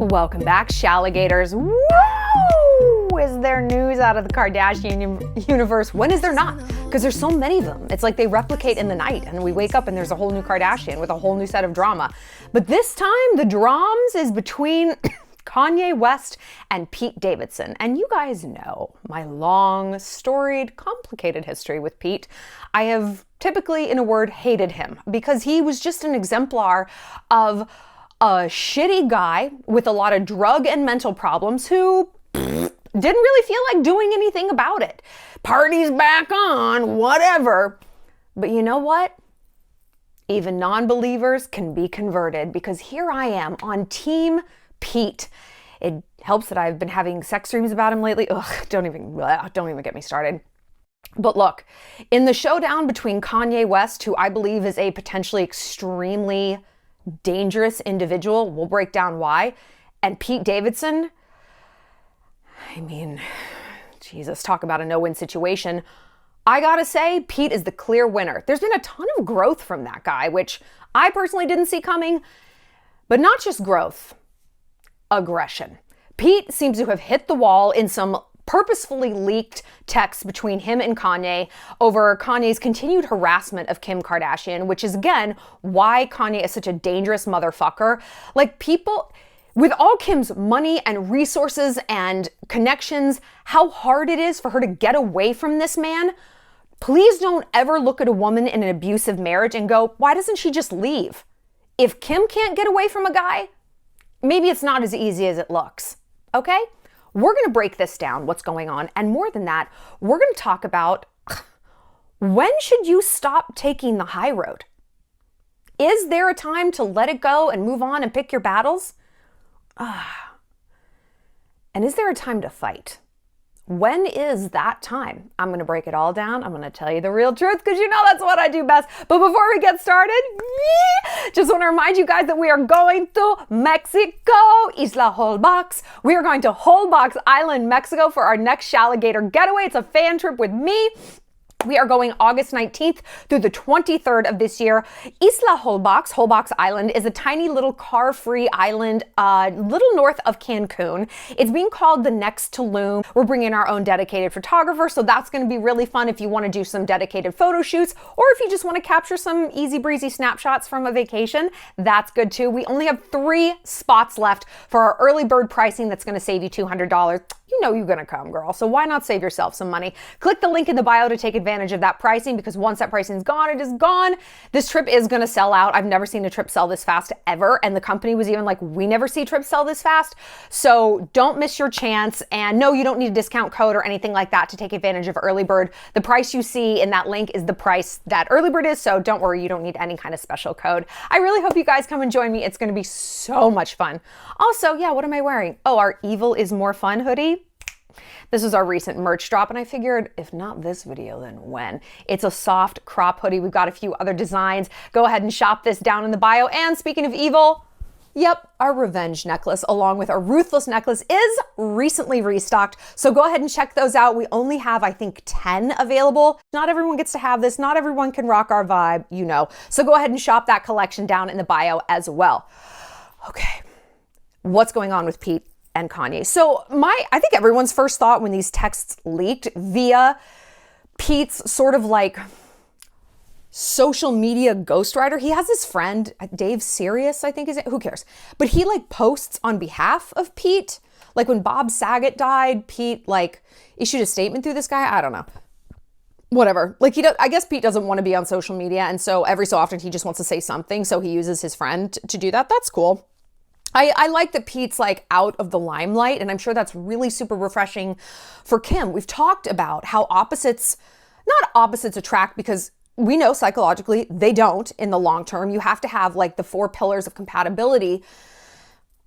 Welcome back, Shalligators. Woo! Is there news out of the Kardashian universe? When is there not? Because there's so many of them. It's like they replicate in the night, and we wake up and there's a whole new Kardashian with a whole new set of drama. But this time, the drams is between Kanye West and Pete Davidson. And you guys know my long, storied, complicated history with Pete. I have typically, in a word, hated him because he was just an exemplar of a shitty guy with a lot of drug and mental problems who didn't really feel like doing anything about it. Party's back on, whatever. But you know what? Even non-believers can be converted because here I am on Team Pete. It helps that I've been having sex dreams about him lately. Ugh, don't even get me started. But look, in the showdown between Kanye West, who I believe is a potentially extremely dangerous individual, we'll break down why, and Pete Davidson, I mean, Jesus, talk about a no-win situation. I gotta say, Pete is the clear winner. There's been a ton of growth from that guy, which I personally didn't see coming, but not just growth, aggression. Pete seems to have hit the wall in some purposefully leaked texts between him and Kanye over Kanye's continued harassment of Kim Kardashian, which is, again, why Kanye is such a dangerous motherfucker. Like, people, with all Kim's money and resources and connections, how hard it is for her to get away from this man. Please don't ever look at a woman in an abusive marriage and go, why doesn't she just leave? If Kim can't get away from a guy, maybe it's not as easy as it looks, okay? We're going to break this down, what's going on. And more than that, we're going to talk about when should you stop taking the high road? Is there a time to let it go and move on and pick your battles? And is there a time to fight? When is that time? I'm going to break it all down. I'm going to tell you the real truth because you know that's what I do best. But before we get started, just want to remind you guys that we are going to Mexico, Isla Holbox. We are going to Holbox Island, Mexico for our next Shalligator getaway. It's a fan trip with me. We are going August 19th through the 23rd of this year. Isla Holbox Island, is a tiny little car-free island little north of Cancun. It's being called the next Tulum. We're bringing our own dedicated photographer, so that's going to be really fun if you want to do some dedicated photo shoots, or if you just want to capture some easy breezy snapshots from a vacation, that's good too. We only have 3 spots left for our early bird pricing that's going to save you $200. You know you're going to come, girl, so why not save yourself some money? Click the link in the bio to take advantage of that pricing because once that pricing is gone, it is gone. This trip is going to sell out. I've never seen a trip sell this fast ever, and the company was even like, we never see trips sell this fast, so don't miss your chance. And no, you don't need a discount code or anything like that to take advantage of early bird. The price you see in that link is the price that early bird is, so don't worry, you don't need any kind of special code. I really hope you guys come and join me. It's going to be so much fun. Also, yeah, what am I wearing? Oh, our Evil is More Fun hoodie. This is our recent merch drop, and I figured if not this video, then when? It's a soft crop hoodie. We've got a few other designs. Go ahead and shop this down in the bio. And speaking of evil, yep, our revenge necklace along with our ruthless necklace is recently restocked. So go ahead and check those out. We only have, I think, 10 available. Not everyone gets to have this. Not everyone can rock our vibe, you know. So go ahead and shop that collection down in the bio as well. Okay, what's going on with Pete and Kanye? So I think everyone's first thought when these texts leaked via Pete's sort of like social media ghostwriter. He has this friend, Dave Sirius, I think is it. Who cares? But he like posts on behalf of Pete. Like when Bob Saget died, Pete like issued a statement through this guy. I don't know. Whatever. Like I guess Pete doesn't want to be on social media. And so every so often he just wants to say something. So he uses his friend to do that. That's cool. I like that Pete's like out of the limelight, and I'm sure that's really super refreshing for Kim. We've talked about how not opposites attract, because we know psychologically they don't in the long term. You have to have like the 4 pillars of compatibility,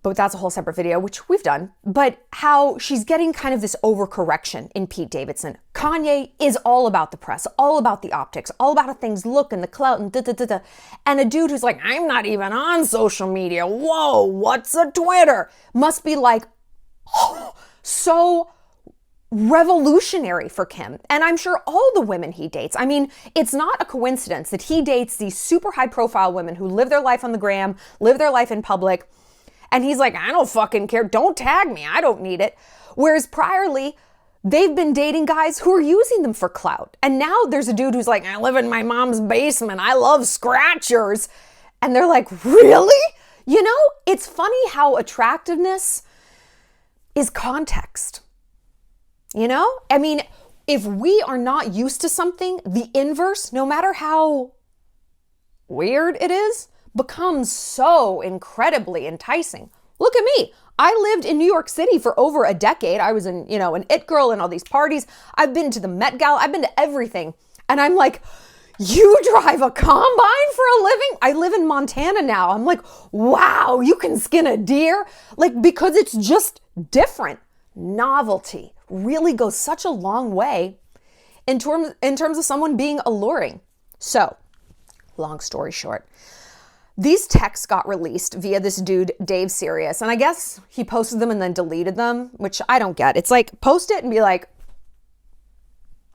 but that's a whole separate video, which we've done. But how she's getting kind of this overcorrection in Pete Davidson. Kanye is all about the press, all about the optics, all about how things look and the clout and da-da-da-da. And a dude who's like, I'm not even on social media. Whoa, what's a Twitter? Must be like, oh, so revolutionary for Kim. And I'm sure all the women he dates. I mean, it's not a coincidence that he dates these super high profile women who live their life on the gram, live their life in public, And he's like, I don't fucking care. Don't tag me. I don't need it. Whereas priorly, they've been dating guys who are using them for clout. And now there's a dude who's like, I live in my mom's basement. I love scratchers. And they're like, really? You know, it's funny how attractiveness is context. You know? I mean, if we are not used to something, the inverse, no matter how weird it is, becomes so incredibly enticing. Look at me. I lived in New York City for over a decade. I was an it girl in all these parties. I've been to the Met Gala. I've been to everything. And I'm like, you drive a combine for a living? I live in Montana now. I'm like, wow, you can skin a deer? Like, because it's just different. Novelty really goes such a long way in terms of someone being alluring. So, long story short, these texts got released via this dude, Dave Sirius. And I guess he posted them and then deleted them, which I don't get. It's like, post it and be like,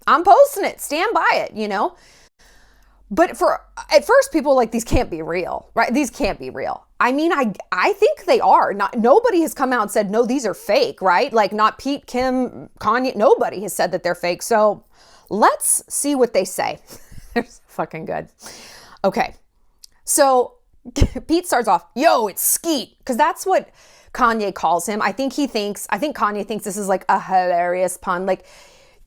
I'm posting it, stand by it, you know? But at first people were like, these can't be real, right? These can't be real. I mean, I think they are. Nobody has come out and said, no, these are fake, right? Like not Pete, Kim, Kanye, nobody has said that they're fake. So let's see what they say. They're fucking good. Okay, so Pete starts off, yo, it's Skeet, because that's what Kanye calls him. I think Kanye thinks this is like a hilarious pun, like,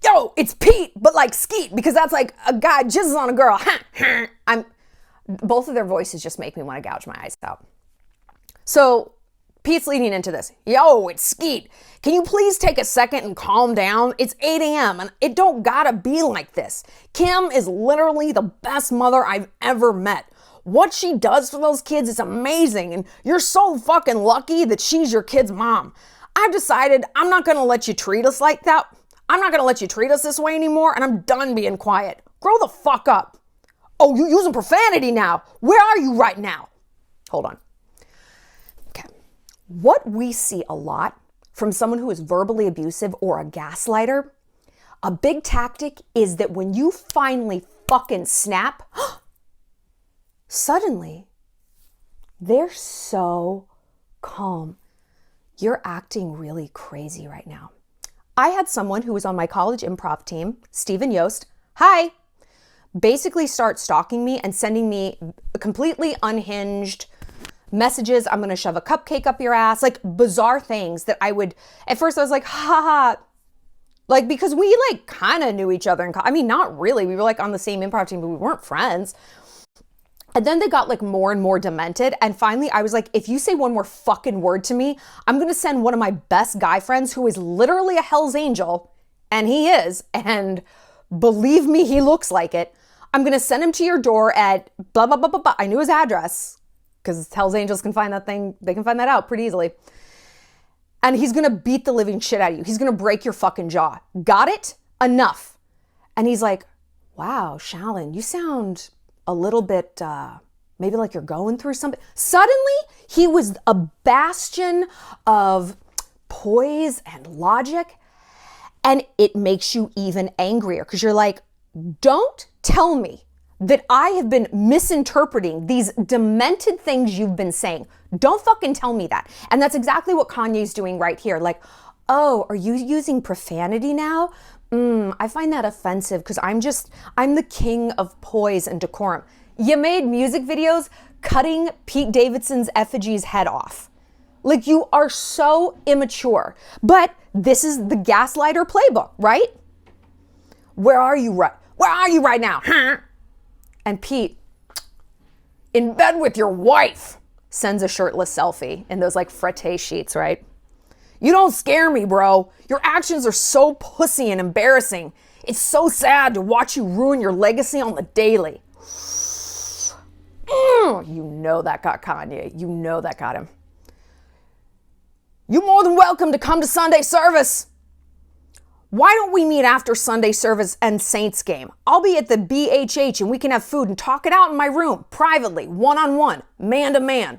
yo, it's Pete, but like Skeet, because that's like a guy jizzes on a girl. Both of their voices just make me want to gouge my eyes out. So Pete's leading into this. Yo, it's Skeet. Can you please take a second and calm down? It's 8 a.m. and it don't gotta be like this. Kim is literally the best mother I've ever met. What she does for those kids is amazing, and you're so fucking lucky that she's your kid's mom. I've decided I'm not gonna let you treat us like that. I'm not gonna let you treat us this way anymore, and I'm done being quiet. Grow the fuck up. Oh, you using profanity now. Where are you right now? Hold on. Okay. What we see a lot from someone who is verbally abusive or a gaslighter, a big tactic is that when you finally fucking snap, suddenly they're so calm. You're acting really crazy right now. I had someone who was on my college improv team, Stephen Yost, hi, basically start stalking me and sending me completely unhinged messages. I'm going to shove a cupcake up your ass, like bizarre things that at first I was like, ha, like, because we like kind of knew each other. I mean, not really. We were like on the same improv team, but we weren't friends. And then they got like more and more demented. And finally I was like, if you say one more fucking word to me, I'm going to send one of my best guy friends who is literally a Hell's Angel. And he is. And believe me, he looks like it. I'm going to send him to your door at blah, blah, blah, blah, blah. I knew his address because Hell's Angels can find that thing. They can find that out pretty easily. And he's going to beat the living shit out of you. He's going to break your fucking jaw. Got it? Enough. And he's like, wow, Shallon, you sound a little bit, maybe like you're going through something. Suddenly, he was a bastion of poise and logic, and it makes you even angrier because you're like, don't tell me that I have been misinterpreting these demented things you've been saying. Don't fucking tell me that. And that's exactly what Kanye's doing right here. Like, oh, are you using profanity now? I find that offensive because I'm the king of poise and decorum. You made music videos cutting Pete Davidson's effigy's head off. Like, you are so immature. But this is the gaslighter playbook, right? Where are you right now? Huh? And Pete, in bed with your wife, sends a shirtless selfie in those like frette sheets, right? You don't scare me, bro. Your actions are so pussy and embarrassing. It's so sad to watch you ruin your legacy on the daily. You know that got Kanye. You know that got him. You're more than welcome to come to Sunday service. Why don't we meet after Sunday service and Saints game? I'll be at the BHH and we can have food and talk it out in my room, privately, one-on-one, man-to-man.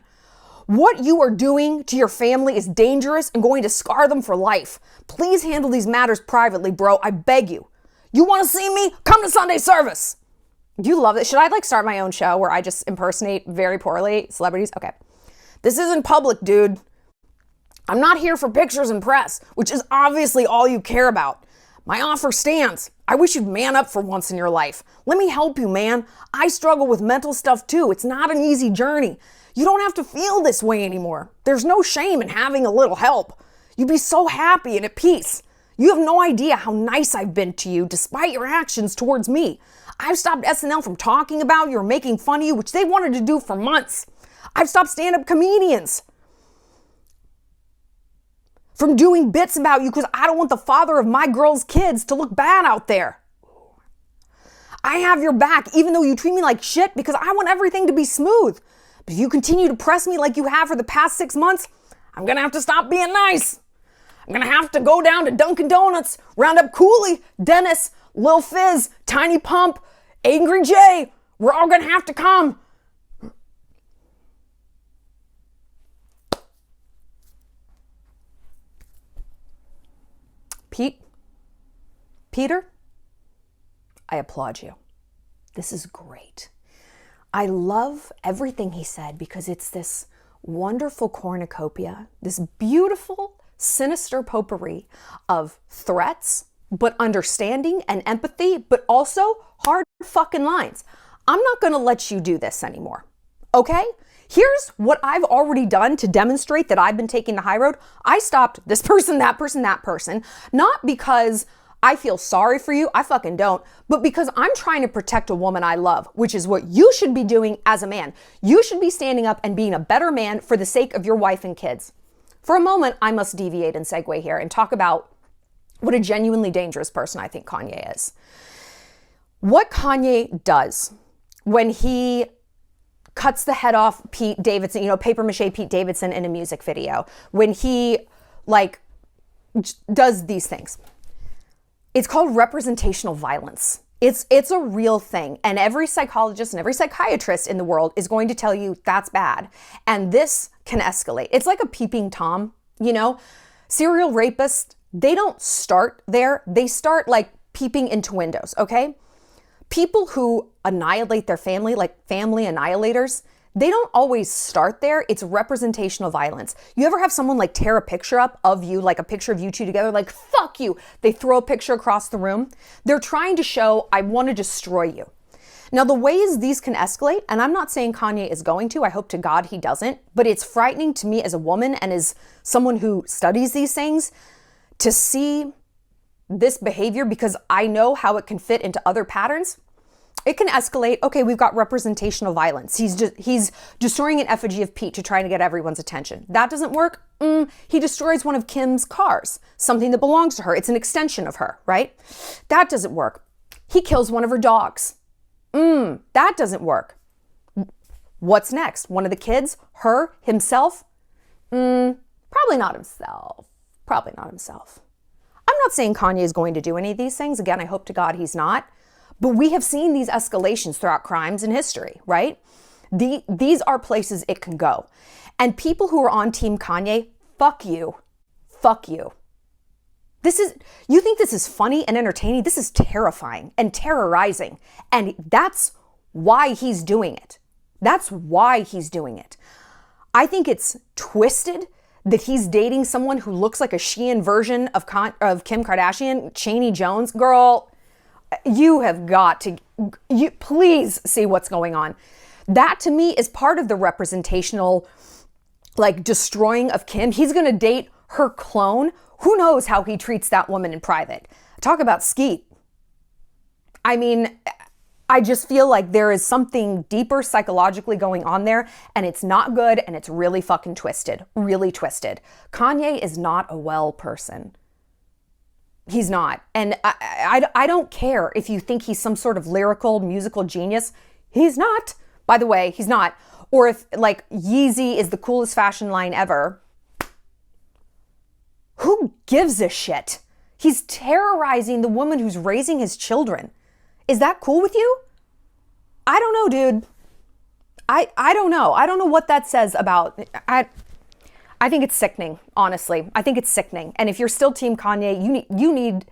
What you are doing to your family is dangerous and going to scar them for life. Please handle these matters privately, bro. I beg you. You want to see me? Come to Sunday service. You love it. Should I like start my own show where I just impersonate very poorly celebrities? Okay. This isn't public, dude. I'm not here for pictures and press, which is obviously all you care about. My offer stands. I wish you'd man up for once in your life. Let me help you, man. I struggle with mental stuff too. It's not an easy journey. You don't have to feel this way anymore. There's no shame in having a little help. You'd be so happy and at peace. You have no idea how nice I've been to you despite your actions towards me. I've stopped SNL from talking about you or making fun of you, which they wanted to do for months. I've stopped stand-up comedians from doing bits about you because I don't want the father of my girl's kids to look bad out there. I have your back even though you treat me like shit because I want everything to be smooth. But if you continue to press me like you have for the past 6 months, I'm going to have to stop being nice. I'm going to have to go down to Dunkin' Donuts, round up Cooley, Dennis, Lil Fizz, Tiny Pump, Angry Jay. We're all going to have to come. Peter, I applaud you. This is great. I love everything he said because it's this wonderful cornucopia, this beautiful, sinister potpourri of threats, but understanding and empathy, but also hard fucking lines. I'm not going to let you do this anymore. Okay? Here's what I've already done to demonstrate that I've been taking the high road. I stopped this person, that person, that person, not because I feel sorry for you, I fucking don't, but because I'm trying to protect a woman I love, which is what you should be doing as a man. You should be standing up and being a better man for the sake of your wife and kids. For a moment, I must deviate and segue here and talk about what a genuinely dangerous person I think Kanye is. What Kanye does when he cuts the head off Pete Davidson, paper mache Pete Davidson in a music video, when he does these things. It's called representational violence. It's a real thing. And every psychologist and every psychiatrist in the world is going to tell you that's bad. And this can escalate. It's like a peeping Tom, serial rapists, they don't start there. They start like peeping into windows, okay? People who annihilate their family, like family annihilators, they don't always start there. It's representational violence. You ever have someone like tear a picture up of you, like a picture of you two together, like, fuck you. They throw a picture across the room. They're trying to show, I want to destroy you. Now, the ways these can escalate, and I'm not saying Kanye is going to, I hope to God he doesn't, but it's frightening to me as a woman and as someone who studies these things to see this behavior because I know how it can fit into other patterns. It can escalate. Okay, we've got representational violence. He's destroying an effigy of Pete to try to get everyone's attention. That doesn't work. He destroys one of Kim's cars, something that belongs to her. It's an extension of her, right? That doesn't work. He kills one of her dogs. That doesn't work. What's next? One of the kids? Her? Himself? Probably not himself. Probably not himself. I'm not saying Kanye is going to do any of these things. Again, I hope to God he's not. But we have seen these escalations throughout crimes in history, right? These are places it can go. And people who are on Team Kanye, fuck you. Fuck you. You think this is funny and entertaining? This is terrifying and terrorizing. And that's why he's doing it. That's why he's doing it. I think it's twisted that he's dating someone who looks like a Shein version of Kim Kardashian, Chaney Jones. Girl, you have got to, please see what's going on. That to me is part of the representational, destroying of Kim. He's going to date her clone. Who knows how he treats that woman in private? Talk about skeet. I mean, I just feel like there is something deeper psychologically going on there, and it's not good, and it's really fucking twisted. Really twisted. Kanye is not a well person. He's not. And I don't care if you think he's some sort of lyrical, musical genius. He's not. By the way, he's not. Or if Yeezy is the coolest fashion line ever. Who gives a shit? He's terrorizing the woman who's raising his children. Is that cool with you? I don't know, dude. I don't know. I don't know what that says about... I think it's sickening, honestly. I think it's sickening. And if you're still Team Kanye, you need...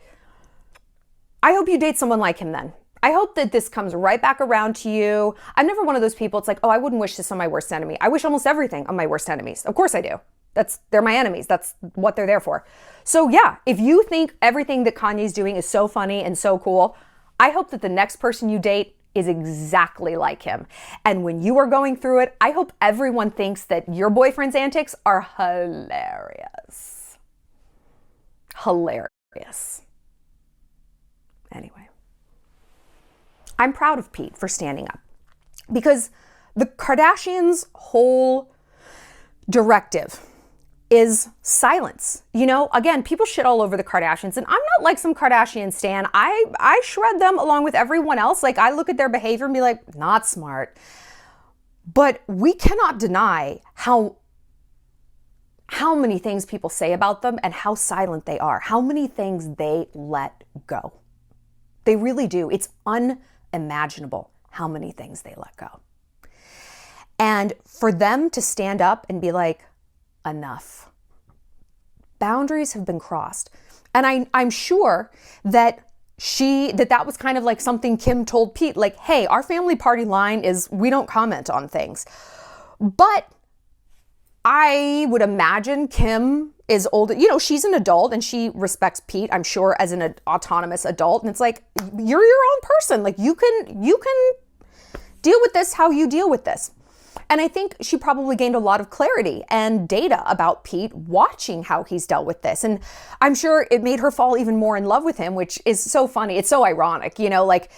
I hope you date someone like him then. I hope that this comes right back around to you. I'm never one of those people, it's like, oh, I wouldn't wish this on my worst enemy. I wish almost everything on my worst enemies. Of course I do. They're my enemies. That's what they're there for. So yeah, if you think everything that Kanye's doing is so funny and so cool, I hope that the next person you date is exactly like him. And when you are going through it, I hope everyone thinks that your boyfriend's antics are hilarious. Hilarious. Anyway, I'm proud of Pete for standing up, because the Kardashians' whole directive is silence. You know, again, people shit all over the Kardashians, and I'm not like some Kardashian stan. I shred them along with everyone else. Like, I look at their behavior and be like, not smart. But we cannot deny how many things people say about them and how silent they are, how many things they let go. They really do. It's unimaginable how many things they let go. And for them to stand up and be like, enough. Boundaries have been crossed. And I'm sure that that was kind of like something Kim told Pete, like, hey, our family party line is we don't comment on things. But I would imagine Kim is older. You know, she's an adult and she respects Pete, I'm sure, as an autonomous adult. And it's like, you're your own person. Like, you can deal with this how you deal with this. And I think she probably gained a lot of clarity and data about Pete watching how he's dealt with this. And I'm sure it made her fall even more in love with him, which is so funny. It's so ironic, you know, like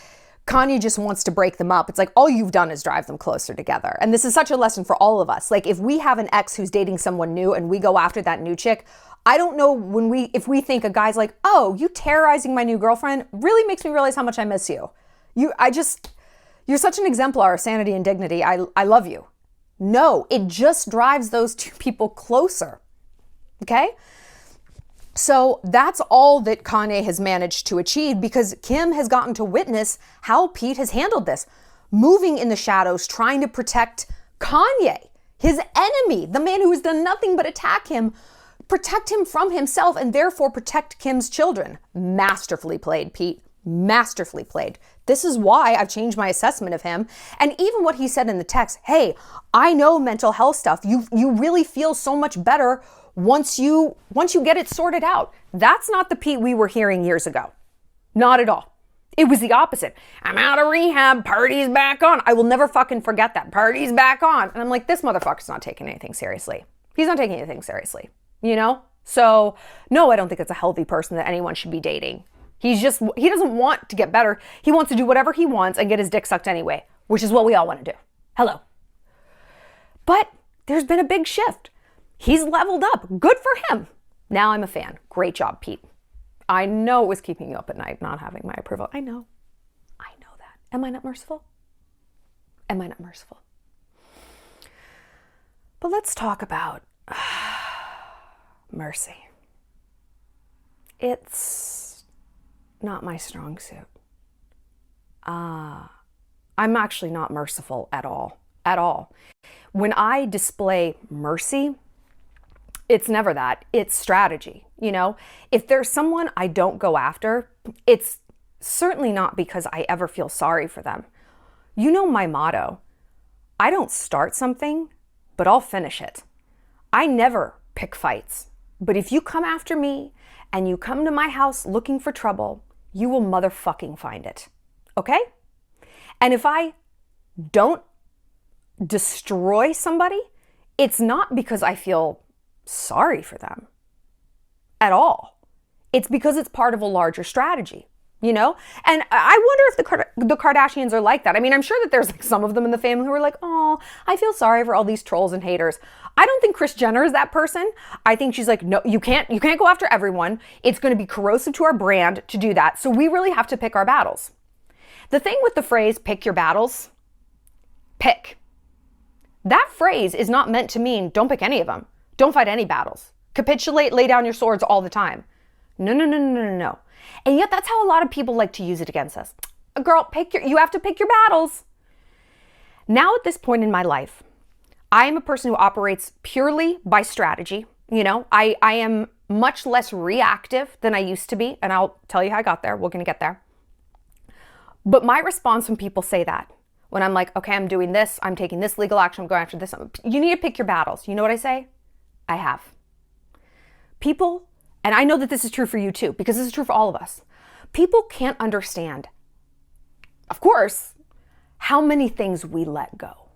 Kanye just wants to break them up. It's like all you've done is drive them closer together. And this is such a lesson for all of us. Like, if we have an ex who's dating someone new and we go after that new chick, I don't know if we think a guy's like, oh, you terrorizing my new girlfriend really makes me realize how much I miss you. You're such an exemplar of sanity and dignity. I love you. No, it just drives those two people closer. Okay? So that's all that Kanye has managed to achieve, because Kim has gotten to witness how Pete has handled this, moving in the shadows, trying to protect Kanye, his enemy, the man who has done nothing but attack him, protect him from himself, and therefore protect Kim's children. Masterfully played, Pete. Masterfully played. This is why I've changed my assessment of him. And even what he said in the text, hey, I know mental health stuff. You really feel so much better once you get it sorted out. That's not the Pete we were hearing years ago. Not at all. It was the opposite. I'm out of rehab, party's back on. I will never fucking forget that. Party's back on. And I'm like, this motherfucker's not taking anything seriously. He's not taking anything seriously, you know? So no, I don't think it's a healthy person that anyone should be dating. He doesn't want to get better. He wants to do whatever he wants and get his dick sucked anyway, which is what we all want to do. Hello. But there's been a big shift. He's leveled up. Good for him. Now I'm a fan. Great job, Pete. I know it was keeping you up at night, not having my approval. I know that. Am I not merciful? Am I not merciful? But let's talk about mercy. It's not my strong suit. I'm actually not merciful at all. At all. When I display mercy, it's never that. It's strategy. You know, if there's someone I don't go after, it's certainly not because I ever feel sorry for them. You know my motto. I don't start something, but I'll finish it. I never pick fights. But if you come after me and you come to my house looking for trouble, you will motherfucking find it. Okay? And if I don't destroy somebody, it's not because I feel sorry for them at all. It's because it's part of a larger strategy, you know? And I wonder if the Kardashians are like that. I mean, I'm sure that there's like some of them in the family who are like, oh, I feel sorry for all these trolls and haters. I don't think Kris Jenner is that person. I think she's like, no, you can't go after everyone. It's going to be corrosive to our brand to do that. So we really have to pick our battles. The thing with the phrase, pick your battles, pick. That phrase is not meant to mean don't pick any of them. Don't fight any battles. Capitulate, lay down your swords all the time. No. And yet that's how a lot of people like to use it against us. Girl, you have to pick your battles. Now at this point in my life, I am a person who operates purely by strategy. You know, I am much less reactive than I used to be. And I'll tell you how I got there. We're going to get there. But my response when people say that, when I'm like, okay, I'm doing this, I'm taking this legal action, I'm going after this, you need to pick your battles. You know what I say? I have. People, and I know that this is true for you too, because this is true for all of us. People can't understand, of course, how many things we let go.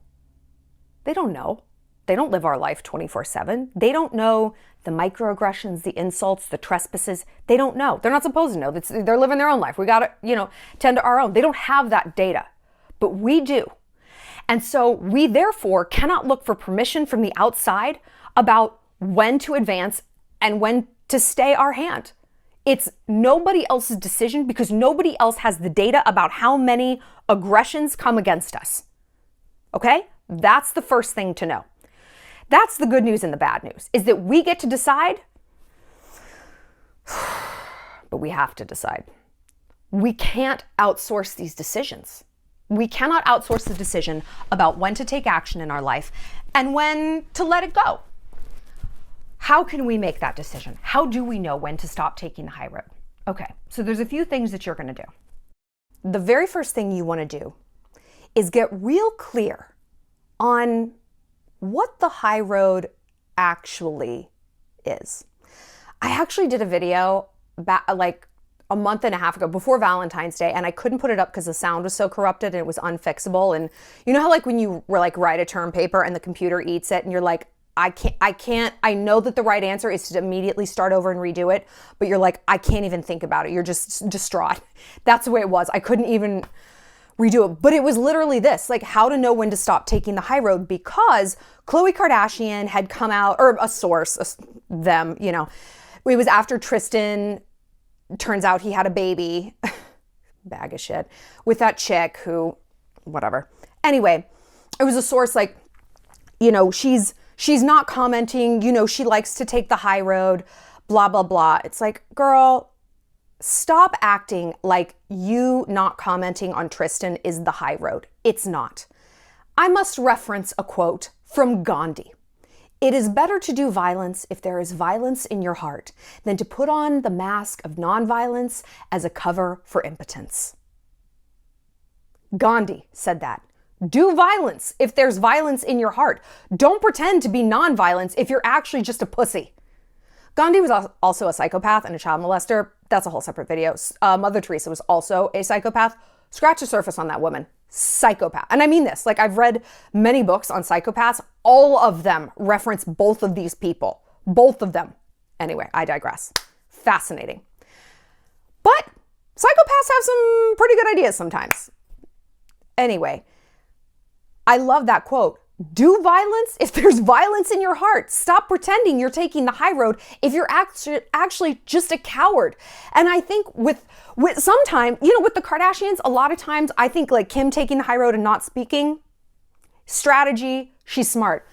They don't know. They don't live our life 24/7. They don't know the microaggressions, the insults, the trespasses. They don't know. They're not supposed to know. They're living their own life. We got to, tend to our own. They don't have that data, but we do. And so we therefore cannot look for permission from the outside about when to advance and when to stay our hand. It's nobody else's decision because nobody else has the data about how many aggressions come against us. Okay? That's the first thing to know. That's the good news and the bad news, is that we get to decide, but we have to decide. We can't outsource these decisions. We cannot outsource the decision about when to take action in our life and when to let it go. How can we make that decision? How do we know when to stop taking the high road? Okay, so there's a few things that you're going to do. The very first thing you want to do is get real clear on what the high road actually is. I actually did a video like a month and a half ago before Valentine's Day, and I couldn't put it up because the sound was so corrupted and it was unfixable. And you know how like when you were like write a term paper and the computer eats it and you're like, I know that the right answer is to immediately start over and redo it, but you're like, I can't even think about it. You're just distraught. That's the way it was. I couldn't even redo it. But it was literally this, like how to know when to stop taking the high road, because Khloe Kardashian had come out, or a source, it was after Tristan, turns out he had a baby, bag of shit, with that chick who, whatever. Anyway, it was a source like, she's not commenting, she likes to take the high road, blah, blah, blah. It's like, girl, stop acting like you not commenting on Tristan is the high road. It's not. I must reference a quote from Gandhi. It is better to do violence if there is violence in your heart than to put on the mask of nonviolence as a cover for impotence. Gandhi said that. Do violence if there's violence in your heart. Don't pretend to be nonviolence if you're actually just a pussy. Gandhi was also a psychopath and a child molester. That's a whole separate video. Mother Teresa was also a psychopath. Scratch the surface on that woman. Psychopath. And I mean this, like I've read many books on psychopaths. All of them reference both of these people. Both of them. Anyway, I digress. Fascinating. But psychopaths have some pretty good ideas sometimes. Anyway, I love that quote. Do violence if there's violence in your heart. Stop pretending you're taking the high road if you're actually just a coward. And I think with sometimes, with the Kardashians, a lot of times I think like Kim taking the high road and not speaking, strategy, she's smart.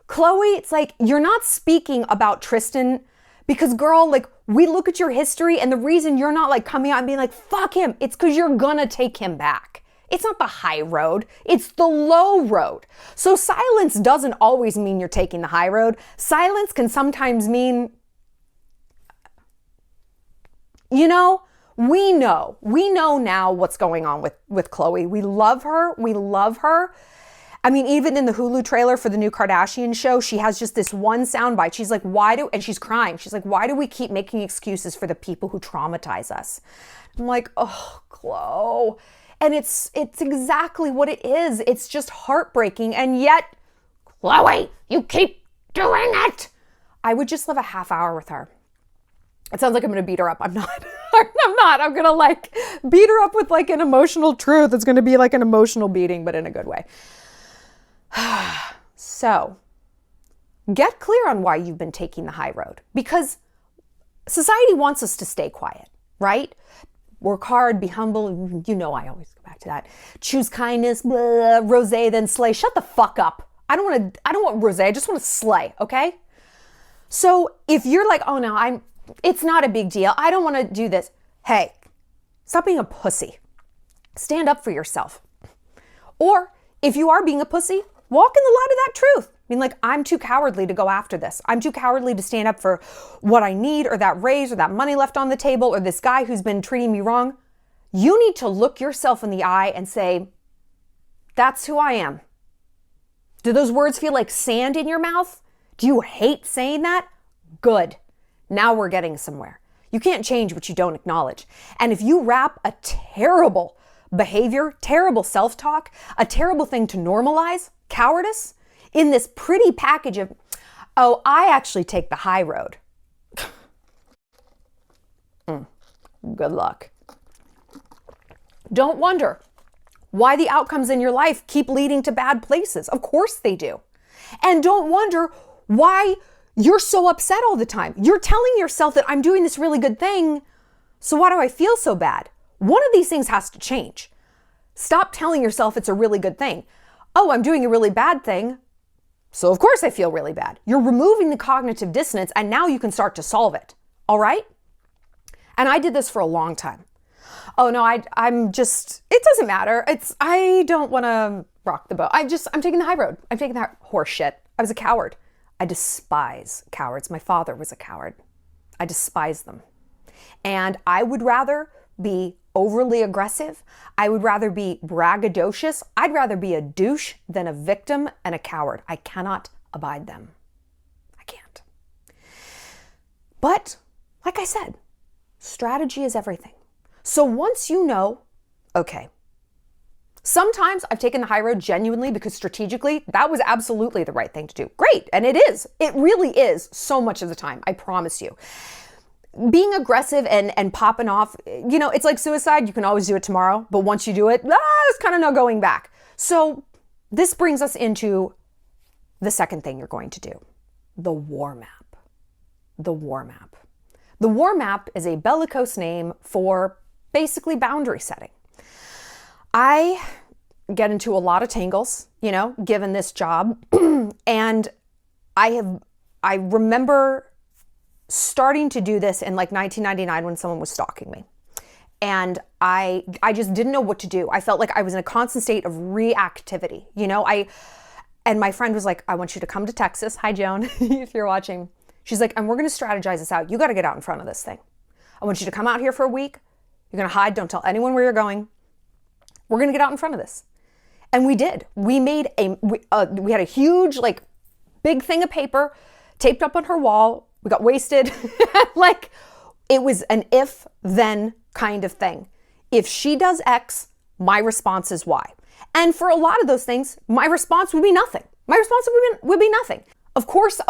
Khloe, it's like you're not speaking about Tristan because girl, like we look at your history and the reason you're not like coming out and being like, fuck him, it's because you're gonna take him back. It's not the high road, it's the low road. So silence doesn't always mean you're taking the high road. Silence can sometimes mean, we know now what's going on with Khloe. We love her. I mean, even in the Hulu trailer for the new Kardashian show, she has just this one soundbite. She's like, and she's crying. She's like, why do we keep making excuses for the people who traumatize us? I'm like, oh, Khloe. And it's exactly what it is. It's just heartbreaking. And yet, Khloe, you keep doing it. I would just live a half hour with her. It sounds like I'm going to beat her up. I'm not. I'm not. I'm going to like beat her up with like an emotional truth. It's going to be like an emotional beating, but in a good way. So get clear on why you've been taking the high road, because society wants us to stay quiet, right? Work hard, be humble. I always go back to that. Choose kindness, blah, rosé, then slay. Shut the fuck up. I don't want rosé. I just want to slay, okay? So if you're like, oh no, it's not a big deal. I don't want to do this. Hey, stop being a pussy. Stand up for yourself. Or if you are being a pussy, walk in the light of that truth. I mean, like, I'm too cowardly to go after this. I'm too cowardly to stand up for what I need, or that raise, or that money left on the table, or this guy who's been treating me wrong. You need to look yourself in the eye and say, that's who I am. Do those words feel like sand in your mouth? Do you hate saying that? Good. Now we're getting somewhere. You can't change what you don't acknowledge. And if you wrap a terrible behavior, terrible self-talk, a terrible thing to normalize, cowardice, in this pretty package of, oh, I actually take the high road. Good luck. Don't wonder why the outcomes in your life keep leading to bad places. Of course they do. And don't wonder why you're so upset all the time. You're telling yourself that I'm doing this really good thing, so why do I feel so bad? One of these things has to change. Stop telling yourself it's a really good thing. Oh, I'm doing a really bad thing, so of course I feel really bad. You're removing the cognitive dissonance, and now you can start to solve it. All right? And I did this for a long time. Oh no, I'm just, it doesn't matter. I don't want to rock the boat. I'm taking the high road. I'm taking that horse shit. I was a coward. I despise cowards. My father was a coward. I despise them. And I would rather be overly aggressive. I would rather be braggadocious. I'd rather be a douche than a victim and a coward. I cannot abide them. I can't. But like I said, strategy is everything. So once you know, okay, sometimes I've taken the high road genuinely because strategically that was absolutely the right thing to do. Great. And it is. It really is so much of the time. I promise you. Being aggressive and popping off, it's like suicide. You can always do it tomorrow. But once you do it, there's kind of no going back. So this brings us into the second thing you're going to do. The war map. The war map. The war map is a bellicose name for basically boundary setting. I get into a lot of tangles, given this job. And I remember starting to do this in like 1999 when someone was stalking me. And I just didn't know what to do. I felt like I was in a constant state of reactivity. And my friend was like, I want you to come to Texas. Hi, Joan, if you're watching. She's like, and we're going to strategize this out. You got to get out in front of this thing. I want you to come out here for a week. You're going to hide. Don't tell anyone where you're going. We're going to get out in front of this. And we did. We made we had a huge, big thing of paper taped up on her wall. We got wasted. It was an if then kind of thing. If she does X, my response is Y. And for a lot of those things, my response would be nothing. My response would be nothing. Of course,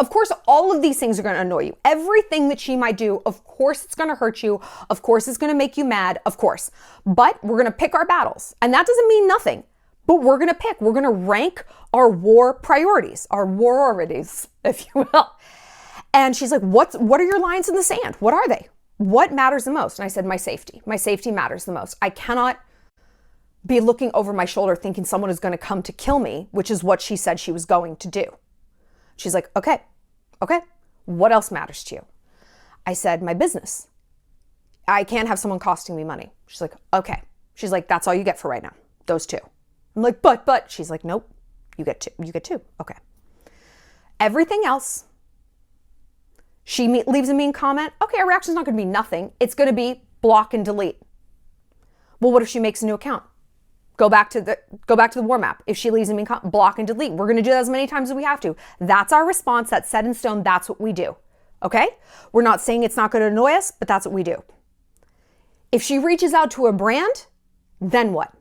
all of these things are going to annoy you. Everything that she might do, of course, it's going to hurt you. Of course, it's going to make you mad. Of course. But we're going to pick our battles. And that doesn't mean nothing. But we're going to pick. We're going to rank our war priorities, our warorities, if you will. And she's like, what are your lines in the sand? What are they? What matters the most? And I said, my safety. My safety matters the most. I cannot be looking over my shoulder thinking someone is going to come to kill me, which is what she said she was going to do. She's like, okay. What else matters to you? I said, my business. I can't have someone costing me money. She's like, okay. She's like, that's all you get for right now. Those two. I'm like, but. She's like, nope. You get two. Okay. Everything else, she leaves a mean comment. Okay, our reaction's not going to be nothing. It's going to be block and delete. Well, what if she makes a new account? Go back to the war map. If she leaves a mean comment, block and delete. We're going to do that as many times as we have to. That's our response. That's set in stone. That's what we do. Okay? We're not saying it's not going to annoy us, but that's what we do. If she reaches out to a brand, then what?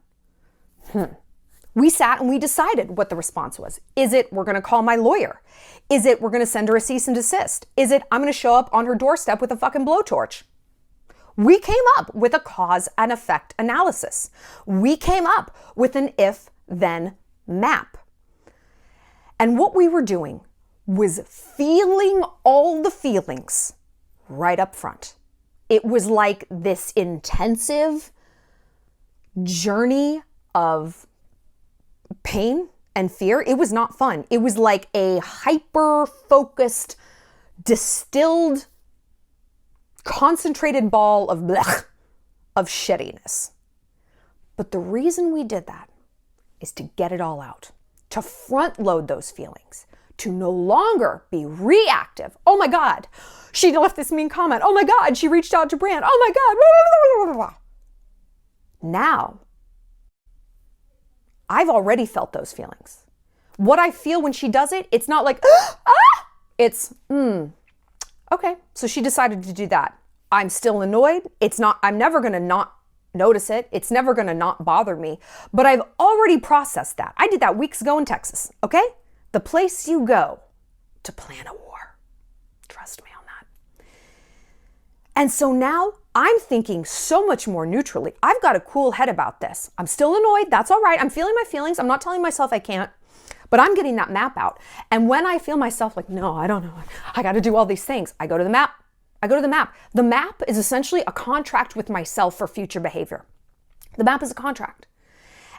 We sat and we decided what the response was. Is it, we're going to call my lawyer? Is it, we're going to send her a cease and desist? Is it, I'm going to show up on her doorstep with a fucking blowtorch? We came up with a cause and effect analysis. We came up with an if-then map. And what we were doing was feeling all the feelings right up front. It was like this intensive journey of pain and fear. It was not fun. It was like a hyper-focused, distilled, concentrated ball of blech, of shittiness. But the reason we did that is to get it all out, to front load those feelings, to no longer be reactive. Oh my God, she left this mean comment. Oh my God, she reached out to brand. Oh my God. Blah, blah, blah, blah. Now, I've already felt those feelings. What I feel when she does it, it's not like, It's, okay, so she decided to do that. I'm still annoyed. I'm never going to not notice it. It's never going to not bother me. But I've already processed that. I did that weeks ago in Texas, okay? The place you go to plan a war. Trust me on that. And so now I'm thinking so much more neutrally. I've got a cool head about this. I'm still annoyed. That's all right. I'm feeling my feelings. I'm not telling myself I can't, but I'm getting that map out. And when I feel myself like, no, I don't know, I got to do all these things, I go to the map. The map is essentially a contract with myself for future behavior. The map is a contract.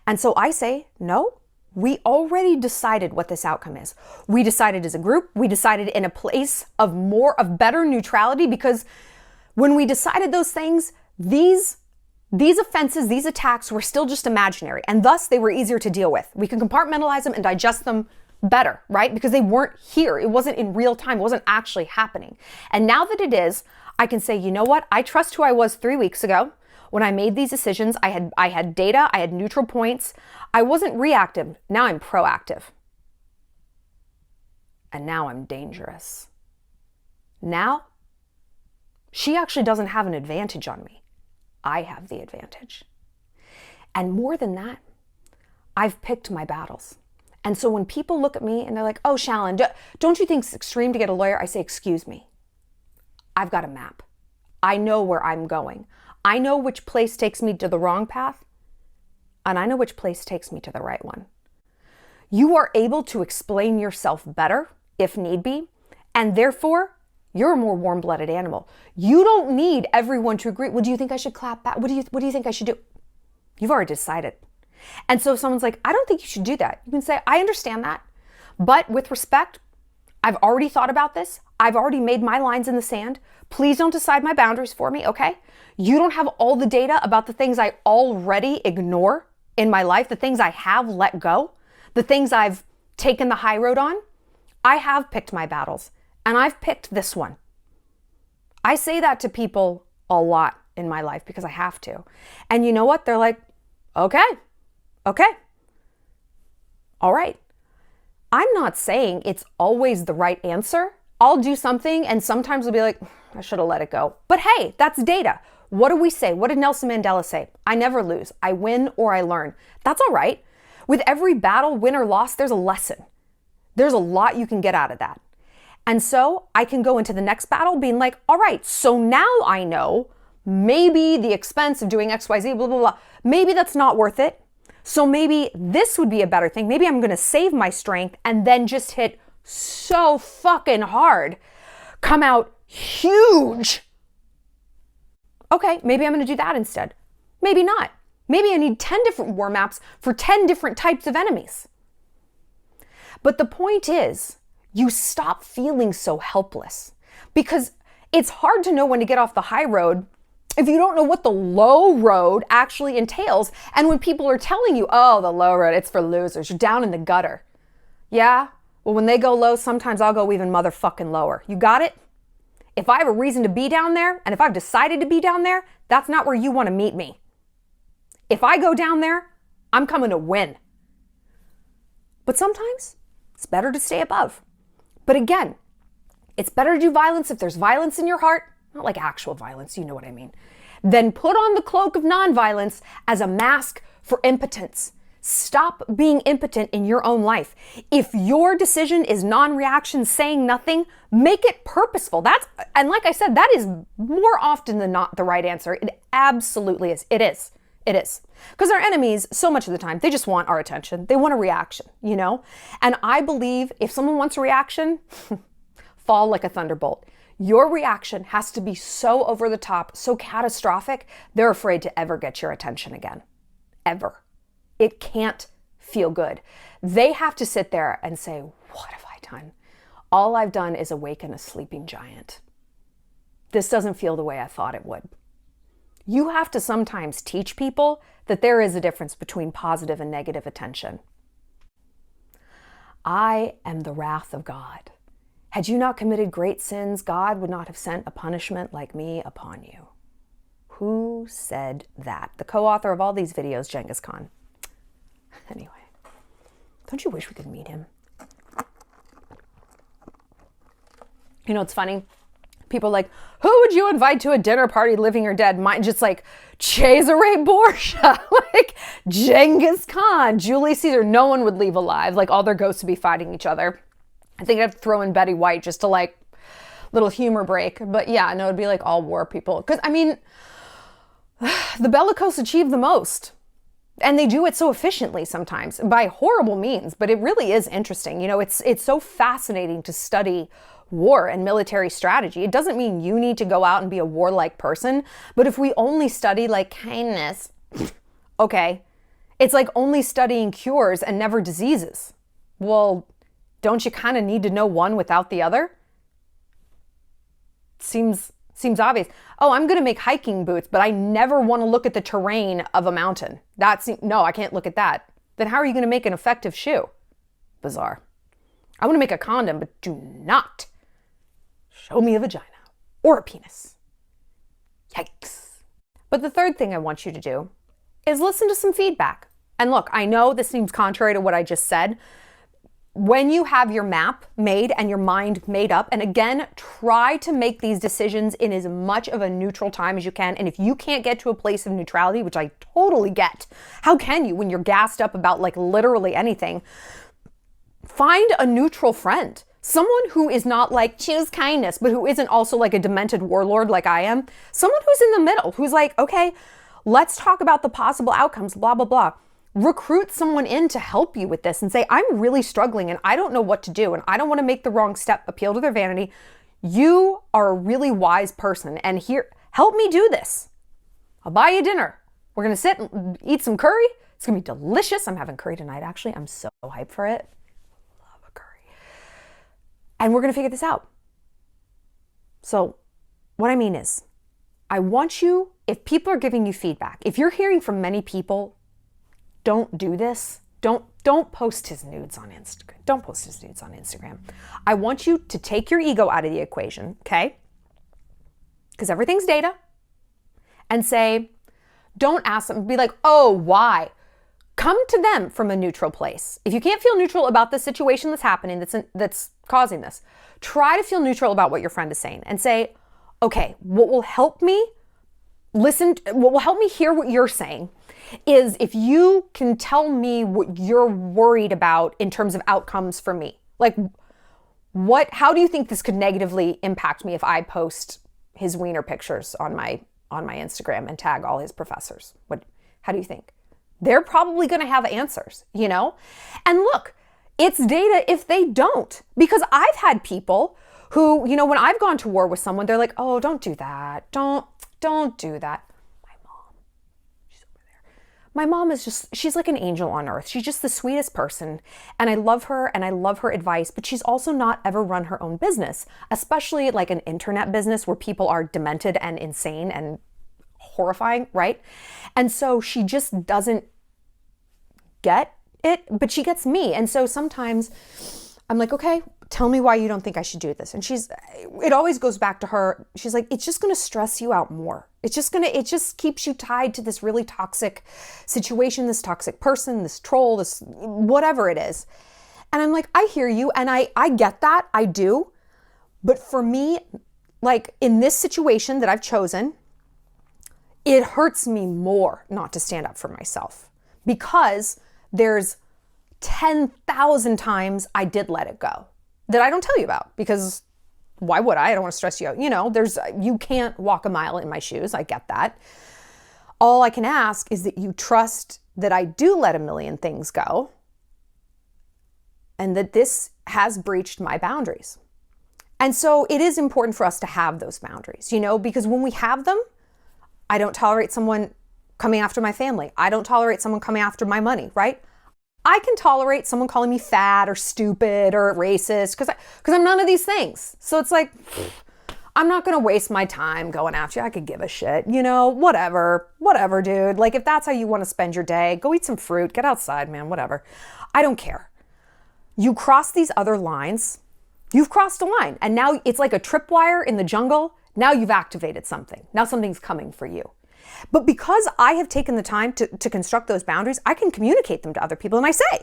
And so I say, no, we already decided what this outcome is. We decided as a group, we decided in a place of better neutrality, because when we decided those things, these offenses, these attacks were still just imaginary, and thus they were easier to deal with. We can compartmentalize them and digest them better, right? Because they weren't here. It wasn't in real time. It wasn't actually happening. And now that it is, I can say, you know what? I trust who I was 3 weeks ago when I made these decisions. I had data. I had neutral points. I wasn't reactive. Now I'm proactive. And now I'm dangerous. Now, she actually doesn't have an advantage on me. I have the advantage. And more than that, I've picked my battles. And so when people look at me and they're like, oh, Shallon, don't you think it's extreme to get a lawyer? I say, excuse me. I've got a map. I know where I'm going. I know which place takes me to the wrong path, and I know which place takes me to the right one. You are able to explain yourself better if need be, and therefore, you're a more warm-blooded animal. You don't need everyone to agree. Well, do you think I should clap back? What do you think I should do? You've already decided. And so if someone's like, I don't think you should do that, you can say, I understand that, but with respect, I've already thought about this. I've already made my lines in the sand. Please don't decide my boundaries for me, okay? You don't have all the data about the things I already ignore in my life, the things I have let go, the things I've taken the high road on. I have picked my battles, and I've picked this one. I say that to people a lot in my life because I have to. And you know what? They're like, okay. All right. I'm not saying it's always the right answer. I'll do something and sometimes I'll be like, I should have let it go. But hey, that's data. What do we say? What did Nelson Mandela say? I never lose. I win or I learn. That's all right. With every battle, win or loss, there's a lesson. There's a lot you can get out of that. And so I can go into the next battle being like, all right, so now I know maybe the expense of doing XYZ, blah, blah, blah, maybe that's not worth it. So maybe this would be a better thing. Maybe I'm going to save my strength and then just hit so fucking hard, come out huge. Okay, maybe I'm going to do that instead. Maybe not. Maybe I need 10 different war maps for 10 different types of enemies. But the point is, you stop feeling so helpless, because it's hard to know when to get off the high road if you don't know what the low road actually entails. And when people are telling you, oh, the low road, it's for losers, you're down in the gutter. Yeah, well, when they go low, sometimes I'll go even motherfucking lower. You got it? If I have a reason to be down there, and if I've decided to be down there, that's not where you want to meet me. If I go down there, I'm coming to win. But sometimes it's better to stay above. But again, it's better to do violence if there's violence in your heart, not like actual violence, you know what I mean, then put on the cloak of nonviolence as a mask for impotence. Stop being impotent in your own life. If your decision is non-reaction, saying nothing, make it purposeful. And like I said, that is more often than not the right answer. It absolutely is. It is. Because our enemies, so much of the time, they just want our attention. They want a reaction, you know? And I believe if someone wants a reaction, fall like a thunderbolt. Your reaction has to be so over the top, so catastrophic, they're afraid to ever get your attention again. Ever. It can't feel good. They have to sit there and say, what have I done? All I've done is awaken a sleeping giant. This doesn't feel the way I thought it would. You have to sometimes teach people that there is a difference between positive and negative attention. I am the wrath of God. Had you not committed great sins, God would not have sent a punishment like me upon you. Who said that? The co-author of all these videos, Genghis Khan. Anyway, don't you wish we could meet him? You know, it's funny. People are like, who would you invite to a dinner party, living or dead? Mine just like Cesare Borgia, like Genghis Khan, Julius Caesar. No one would leave alive. Like all their ghosts would be fighting each other. I think I'd have to throw in Betty White just to like little humor break. But yeah, no, it'd be like all war people. Because I mean, the bellicose achieve the most. And they do it so efficiently sometimes by horrible means, but it really is interesting. You know, it's so fascinating to study war and military strategy. It doesn't mean you need to go out and be a warlike person, but if we only study like kindness, okay, it's like only studying cures and never diseases. Well, don't you kind of need to know one without the other? Seems obvious. Oh, I'm going to make hiking boots, but I never want to look at the terrain of a mountain. No, I can't look at that. Then how are you going to make an effective shoe? Bizarre. I want to make a condom, but do not show me a vagina or a penis. Yikes. But the third thing I want you to do is listen to some feedback. And look, I know this seems contrary to what I just said. When you have your map made and your mind made up, and again, try to make these decisions in as much of a neutral time as you can. And if you can't get to a place of neutrality, which I totally get, how can you when you're gassed up about like literally anything? Find a neutral friend. Someone who is not like, choose kindness, but who isn't also like a demented warlord like I am. Someone who's in the middle, who's like, okay, let's talk about the possible outcomes, blah, blah, blah. Recruit someone in to help you with this and say, I'm really struggling and I don't know what to do and I don't want to make the wrong step, appeal to their vanity. You are a really wise person and here, help me do this. I'll buy you dinner. We're going to sit and eat some curry. It's going to be delicious. I'm having curry tonight, actually. I'm so hyped for it. Love a curry. And we're going to figure this out. So what I mean is, I want you, if people are giving you feedback, if you're hearing from many people, don't do this. Don't post his nudes on Instagram. Don't post his nudes on Instagram. I want you to take your ego out of the equation, okay? Because everything's data. And say, don't ask them, be like, oh, why? Come to them from a neutral place. If you can't feel neutral about the situation that's happening, that's causing this, try to feel neutral about what your friend is saying and say, okay, what will help me hear what you're saying is if you can tell me what you're worried about in terms of outcomes for me. Like, how do you think this could negatively impact me if I post his wiener pictures on my Instagram and tag all his professors? How do you think? They're probably going to have answers, you know? And look, it's data if they don't, because I've had people who, you know, when I've gone to war with someone, they're like, oh, don't do that. Don't do that. My mom is just, she's like an angel on earth. She's just the sweetest person. And I love her and I love her advice, but she's also not ever run her own business, especially like an internet business where people are demented and insane and horrifying, right? And so she just doesn't get it, but she gets me. And so sometimes I'm like, okay, tell me why you don't think I should do this. And it always goes back to her. She's like, it's just going to stress you out more. It just keeps you tied to this really toxic situation, this toxic person, this troll, this whatever it is. And I'm like, I hear you. And I get that. I do. But for me, like in this situation that I've chosen, it hurts me more not to stand up for myself because there's 10,000 times I did let it go that I don't tell you about because why would I? I don't want to stress you out. You know, you can't walk a mile in my shoes. I get that. All I can ask is that you trust that I do let a million things go and that this has breached my boundaries. And so it is important for us to have those boundaries, you know, because when we have them, I don't tolerate someone coming after my family. I don't tolerate someone coming after my money, right? I can tolerate someone calling me fat or stupid or racist because I'm none of these things. So it's like, I'm not going to waste my time going after you. I could give a shit, you know, whatever, dude. Like if that's how you want to spend your day, go eat some fruit, get outside, man, whatever. I don't care. You cross these other lines, you've crossed a line. And now it's like a tripwire in the jungle. Now you've activated something. Now something's coming for you. But because I have taken the time to construct those boundaries, I can communicate them to other people. And I say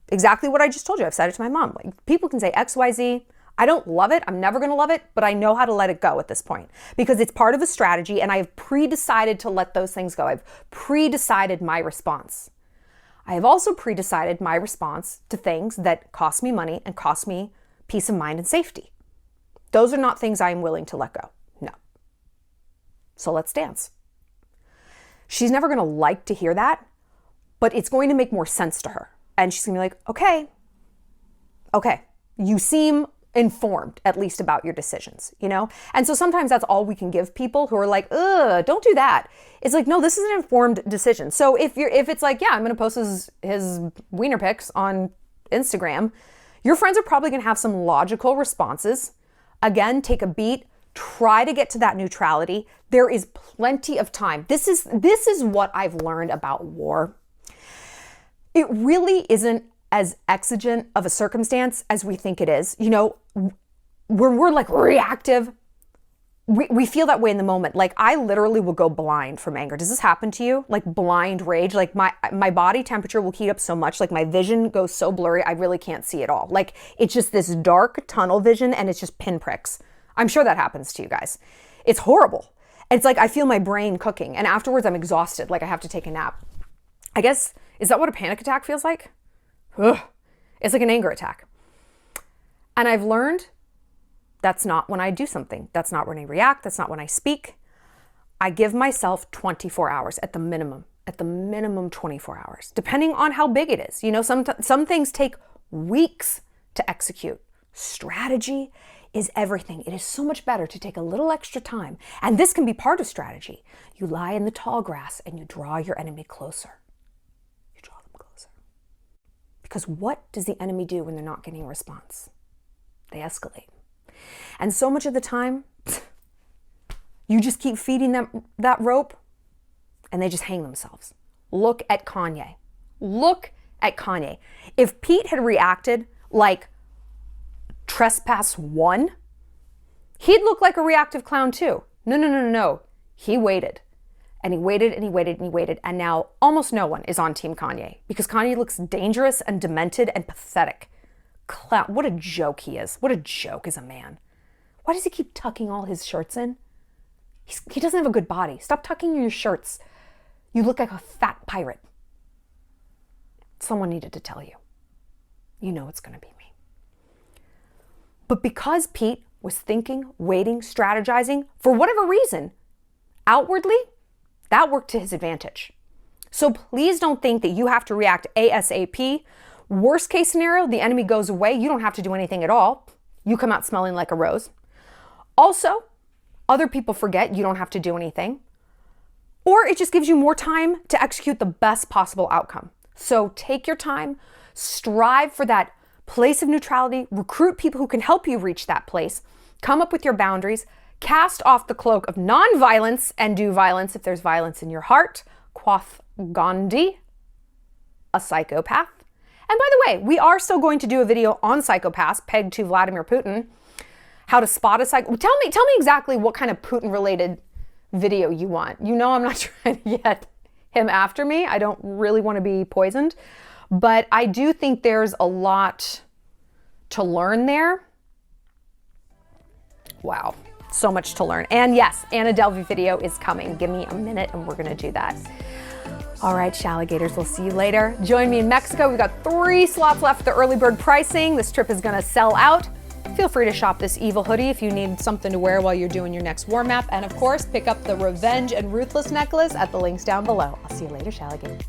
exactly what I just told you. I've said it to my mom. Like, people can say X, Y, Z. I don't love it. I'm never going to love it, but I know how to let it go at this point because it's part of a strategy and I have pre-decided to let those things go. I've pre-decided my response. I have also pre-decided my response to things that cost me money and cost me peace of mind and safety. Those are not things I am willing to let go. No. So let's dance. She's never going to like to hear that, but it's going to make more sense to her. And she's going to be like, okay, you seem informed at least about your decisions, you know? And so sometimes that's all we can give people who are like, ugh, don't do that. It's like, no, this is an informed decision. So if it's like, yeah, I'm going to post his wiener pics on Instagram, your friends are probably going to have some logical responses. Again, take a beat, try to get to that neutrality. There is plenty of time. This is what I've learned about war. It really isn't as exigent of a circumstance as we think it is. You know, when we're like reactive, we feel that way in the moment. Like I literally will go blind from anger. Does this happen to you? Like blind rage? Like my body temperature will heat up so much, like my vision goes so blurry, I really can't see at all. Like it's just this dark tunnel vision and it's just pinpricks. I'm sure that happens to you guys. It's horrible. It's like I feel my brain cooking and afterwards I'm exhausted, like I have to take a nap. I guess, is that what a panic attack feels like? Ugh. It's like an anger attack. And I've learned that's not when I do something. That's not when I react. That's not when I speak. I give myself 24 hours at the minimum 24 hours, depending on how big it is. You know, some things take weeks to execute. Strategy is everything. It is so much better to take a little extra time. And this can be part of strategy. You lie in the tall grass and you draw your enemy closer. You draw them closer. Because what does the enemy do when they're not getting a response? They escalate. And so much of the time, you just keep feeding them that rope and they just hang themselves. Look at Kanye. Look at Kanye. If Pete had reacted like trespass 1, he'd look like a reactive clown too. No. He waited. And he waited and he waited and he waited. And now almost no one is on Team Kanye because Kanye looks dangerous and demented and pathetic. Clown. What a joke he is. What a joke as a man. Why does he keep tucking all his shirts in? He doesn't have a good body. Stop tucking your shirts. You look like a fat pirate. Someone needed to tell you. You know it's going to be me. But because Pete was thinking, waiting, strategizing, for whatever reason, outwardly, that worked to his advantage. So please don't think that you have to react ASAP. Worst case scenario, the enemy goes away. You don't have to do anything at all. You come out smelling like a rose. Also, other people forget you don't have to do anything. Or it just gives you more time to execute the best possible outcome. So take your time, strive for that place of neutrality, recruit people who can help you reach that place, come up with your boundaries, cast off the cloak of non-violence and do violence if there's violence in your heart. Quoth Gandhi, a psychopath. And by the way, we are still going to do a video on psychopaths pegged to Vladimir Putin. How to spot a psycho. Tell me exactly what kind of Putin-related video you want. You know I'm not trying to get him after me. I don't really want to be poisoned. But I do think there's a lot to learn there. Wow, so much to learn. And yes, Anna Delvey video is coming. Give me a minute and we're going to do that. All right, Shalligators, we'll see you later. Join me in Mexico. We've got 3 slots left for the early bird pricing. This trip is going to sell out. Feel free to shop this evil hoodie if you need something to wear while you're doing your next war map. And of course, pick up the Revenge and Ruthless necklace at the links down below. I'll see you later, Shalligators.